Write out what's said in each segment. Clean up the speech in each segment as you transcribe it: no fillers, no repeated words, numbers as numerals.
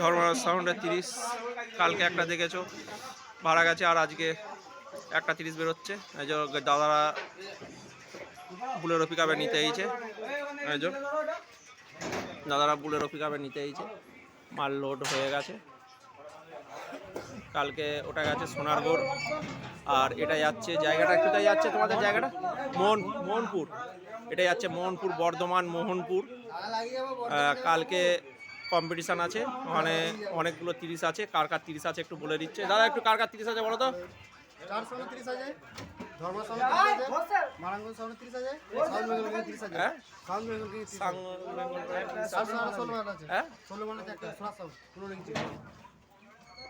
ধর্মরাজ সাউন্ডে 30 কালকে একটা দেখেছো ভাড়া গেছে, আর আজকে একটা 30 বেরোচ্ছে। এই যে দাদারা বুলেরো পিকআপে নিতে এইছে, এই যে দাদারা বুলেরো পিকআপে নিতে এইছে, মাল লোড হয়ে গেছে। কালকে ওটা গেছে সোনারগড়, আর এটা যাচ্ছে জায়গাটা একটু যাচ্ছে তোমাদের জায়গাটা মোহনপুর, এটা যাচ্ছে মোহনপুর, বর্ধমান মোহনপুর। কালকে কম্পিটিশান আছে, ওখানে অনেকগুলো 30 আছে। কার কার 30 আছে একটু বলে দিচ্ছে দাদা, একটু কার কার 30 আছে বলো তো। 429 আছে, ধর্ম সাউন্ড 30 আছে, মারাঙ্গল সাউন্ড 30 আছে, সাউন্ড বেঙ্গল 30 আছে। হ্যাঁ সাউন্ড বেঙ্গল 30 আছে, 16 আছে। হ্যাঁ 16 মানে একটা সোনা সাউন্ড কোনো রিং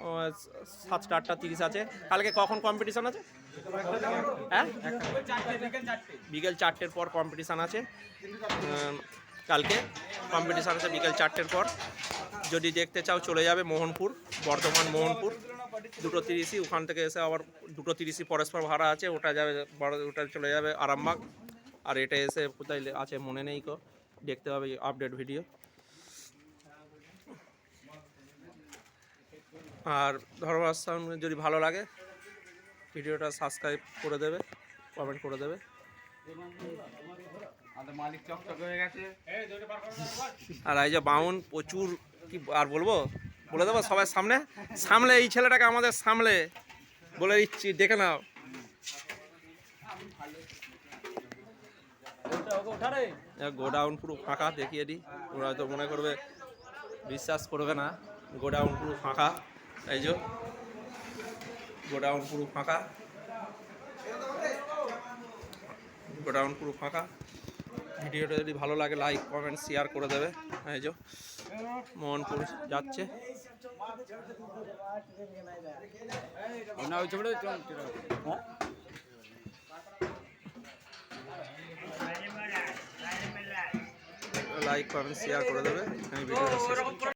ও 7টা 8টা 30 আছে। কালকে কখন কম্পিটিশান আছে? হ্যাঁ বিকেল 4টের পর কম্পিটিশান আছে। কালকে কম্পিটিশান আছে বিকেল 4টের পর। যদি দেখতে চাও চলে যাবে মোহনপুর, বর্ধমান মোহনপুর, 2:30। ওখান থেকে এসে আবার 2:30 পরস্পর ভাড়া আছে, ওটা যাবে ওটা চলে যাবে আরামবাগ। আর এটা এসে কোথায় আছে মনে নেই, কো দেখতে হবে আপডেট ভিডিও। আর ধর্মরাজ সাউন্ড যদি ভালো লাগে ভিডিওটা সাবস্ক্রাইব করে দেবে, কমেন্ট করে দেবে। আর এই যে বাউন প্রচুর, কি আর বলবো, বলে দেবো সবাই সামনে, সামলে এই ছেলেটাকে আমাদের সামলে বলে দিচ্ছি, দেখে নাও। গোডাউন পুরো ফাঁকা, দেখিয়ে দিই, ওরা তো মনে করবে, বিশ্বাস করবে না। গোডাউন পুরো ফাঁকা, এই যে গোডাউন পুরো ফাঁকা, গোডাউন পুরো ফাঁকা। ভিডিওটা যদি ভালো লাগে লাইক কমেন্ট শেয়ার করে দেবে। এই যে মোহনপুর যাচ্ছে। লাইক কমেন্ট শেয়ার করে দেবে। আমি ভিডিওটা শেষ করছি।